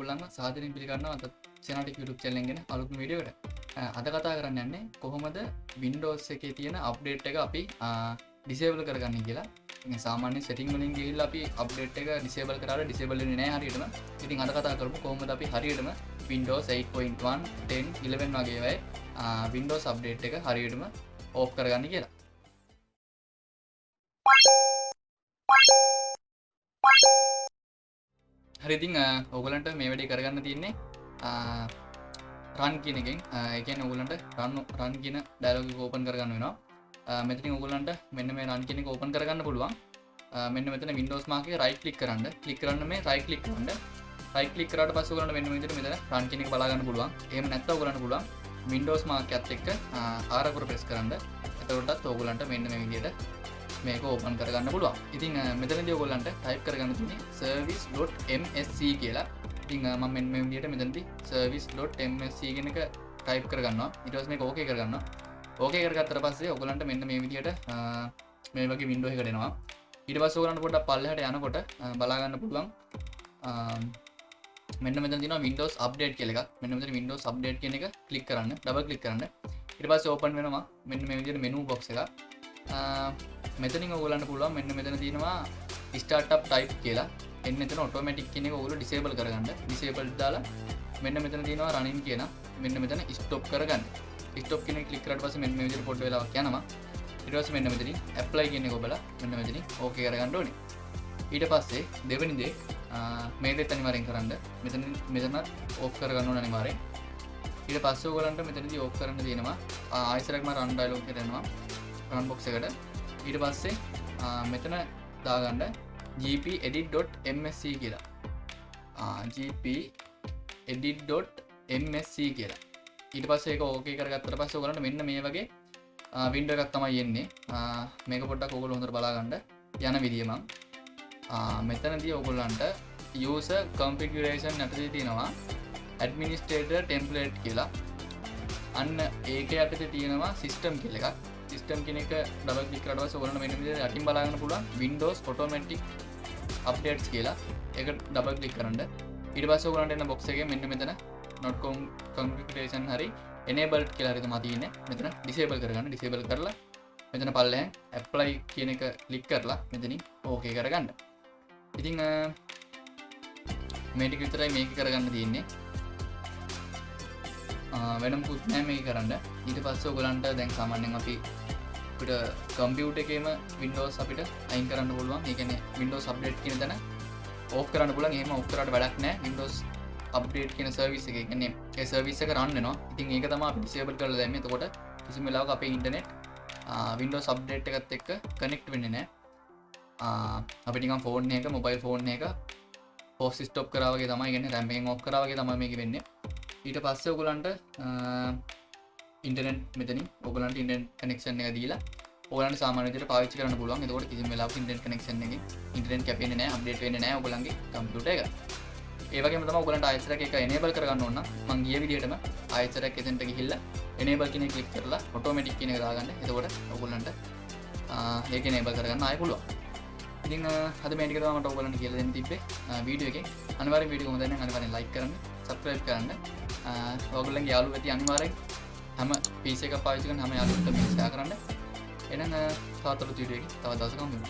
ඔයගොල්ලන්ව සාදරයෙන් පිළිගන්නවා අද Shena Tec YouTube channel එකෙන් අලුත්ම වීඩියෝ එකට. අද කතා කරන්න යන්නේ කොහොමද Windows එකේ තියෙන අප්ඩේට් එක අපි disable කරගන්නේ කියලා. ඉතින් සාමාන්‍ය setting වලින් ගිහිල්ලා අපි අප්ඩේට් එක disable කරාට disable වෙන්නේ නැහැ හරියටම. ඉතින් අද කතා කරමු කොහොමද අපි හරියටම Windows 8.1 10 11 වගේ වෙයි Windows අප්ඩේට් එක හරියටම off කරගන්නේ කියලා. හරි ඉතින් ඔයගලන්ට මේ වැඩේ කරගන්න තියෙන්නේ run කියන එකෙන් ඒ කියන්නේ ඔයගලන්ට run කියන dialog එක open කරගන්න වෙනවා. මෙතනින් ඔයගලන්ට මෙන්න මේ run කියන එක open කරගන්න පුළුවන්. මෙන්න මෙතන Windows mark එකේ right click කරන්න. click කරන්න මේ right click කරන්න. right click කරාට පස්සේ ඔයගලන්ට මෙන්න මේ විදිහට මෙතන run කියන එක බලා ගන්න පුළුවන්. එහෙම නැත්නම් ඔයගලන්ට පුළුවන් Windows mark එකත් එක්ක R අකුර press කරන්න. එතකොටත් ඔයගලන්ට මෙන්න මේ විදිහට මේක ඕපන් කරගන්න පුළුවන්. ඉතින් මෙතනදී ඔයගොල්ලන්ට ටයිප් කරගන්න තියෙන්නේ service.msc කියලා. ඉතින් මම මෙන්න මේ විදිහට මෙතනදී service.msc කියන එක ටයිප් කරගන්නවා. ඊට පස්සේ මේක ඕකේ කරගන්නවා. ඕකේ කරගත්තට පස්සේ ඔයගොල්ලන්ට මෙන්න මේ විදිහට මේ වගේ වින්ඩෝ එකකට එනවා. ඊට පස්සේ ඔයගොල්ලන්ට පොඩ්ඩක් පල්ලෙහාට යනකොට බලා ගන්න පුළුවන් මෙන්න මෙතන තියෙනවා Windows update කියලා එකක්. මෙන්න මෙතන Windows update කියන එක ක්ලික් කරන්න. ඩබල් ක්ලික් කරන්න. ඊට පස්සේ ඕපන් වෙනවා මෙන්න මේ විදිහට menu box එකක්. මෙතනින් ඔයගොල්ලන්ට පුළුවන් මෙන්න මෙතන තියෙනවා startup type කියලා. එන්න මෙතන automatic කියන එක ඔයගොල්ලෝ disable කරගන්න. disable දාලා මෙන්න මෙතන තියෙනවා running කියන. මෙන්න මෙතන stop කරගන්න. stop කියන එක click කරාට පස්සේ මෙන්න මේ විදිහට පොඩ්ඩ වෙලාවක් යනවා. ඊට පස්සේ මෙන්න මෙතනින් apply කියන එක ඔබලා මෙන්න මෙතනින් okay කරගන්න ඕනේ. ඊට පස්සේ දෙවෙනි දේ මේ දෙත් අනිවාර්යෙන් කරන්න. මෙතන off කරගන්න ඕන අනිවාර්යෙන්. ඊට පස්සේ ඔයගොල්ලන්ට මෙතනදී off කරන්න තියෙනවා ආයෙසරක්ම run dialog එකට එනවා. run box එකට ඊට පස්සේ මෙතන දාගන්න gpedit.msc කියලා. gpedit.msc කියලා. ඊට පස්සේ ඒක ඕකේ කරගත්තට පස්සේ ඔයගලන්ට මෙන්න මේ වගේ වින්ඩෝ එකක් තමයි එන්නේ. මේක පොඩ්ඩක් ඔයගොල්ලෝ හොඳට බලා ගන්න යන විදිය මම මෙතනදී ඔයගොල්ලන්ට user configuration යටතේ තියෙනවා administrator template කියලා. අන්න ඒක යටතේ තියෙනවා system කියලා එකක්. සිස්ටම් කියන එක ඩබල් ක්ලික් කරලා පස්සේ ඔයගොල්ලන්ට මෙන්න මෙතන යටින් බලා ගන්න පුළුවන් Windows automatic updates කියලා. ඒක ඩබල් ක්ලික් කරන්න. ඊට පස්සේ ඔයගොල්ලන්ට එන box එකේ මෙන්න මෙතන not configuration හරි enabled කියලා හරි තමයි තියෙන්නේ. මෙතන disable කරගන්න. disable කරලා මෙතන පල්ලෙහෙන් apply කියන එක ක්ලික් කරලා මෙතනින් okay කරගන්න. ඉතින් මේ ටික විතරයි මේක කරගන්න තියෙන්නේ. වෙනම පුත් නෑ මේක කරන්න. ඊට පස්සේ ඔයගලන්ට දැන් සාමාන්‍යයෙන් අපිට කම්පියුටර් එකේම Windows අපිට අයින් කරන්න පුළුවන්. ඒ කියන්නේ Windows update කියන තැන off කරන්න පුළුවන්. එහෙම off කරාට වැඩක් නෑ. Windows update කියන service එක. ඒ කියන්නේ ඒ service එක run වෙනවා. ඉතින් ඒක තමයි අපි disable කරලා දැම්මේ. එතකොට කිසිම වෙලාවක අපේ internet Windows update එකත් එක්ක connect වෙන්නේ නෑ. අපිට නිකන් phone එක mobile phone එක force stop කරා වගේ තමයි. ඒ කියන්නේ RAM එකෙන් off කරා වගේ තමයි මේක වෙන්නේ. ඊට පස්සේ ඔයගලන්ට ඉන්ටර්නෙට් මෙතනින් ඔයගලන්ට ඉන්ටර්නෙට් කනෙක්ෂන් එක දීලා ඔයගලන්ට සාමාන්‍ය විදිහට පාවිච්චි කරන්න පුළුවන්. එතකොට කිසිම වෙලාවක ඉන්ටර්නෙට් කනෙක්ෂන් එකකින් ඉන්ටර්නෙට් කැපෙන්නේ නැහැ, අප්ඩේට් වෙන්නේ නැහැ ඔයගලන්ගේ කම්පියුටර් එක. ඒ වගේම තමයි ඔයගලන්ට ආයෙත් එක enable කරගන්න ඕන නම් මම ගිය විදිහටම ආයෙත් එතෙන්ට ගිහිල්ලා enable කියන එක ක්ලික් කරලා automatic කියන එක දාගන්න. එතකොට ඔයගලන්ට ඒක enable කරගන්න ආයෙ පුළුවන්. ඉතින් අද මේ ටික තමයි මට ඔයගලන්ට කියලා දෙන්න තිබ්බේ වීඩියෝ එකේ. අනිවාර්යෙන් වීඩියෝ කොහොමද දැන් අනිවාර්යෙන් like කරන්න, subscribe කරන්න. ඔයගොල්ලන්ගේ යාළුවෝ ඇති අනිවාර්යෙන් හැම PC එකක් පාවිච්චි කරන හැම යාළුවන්ටම මේක share කරන්න. එහෙනම් තවත් වීඩියෝ එකකින් තව දවසක හමු වෙමු.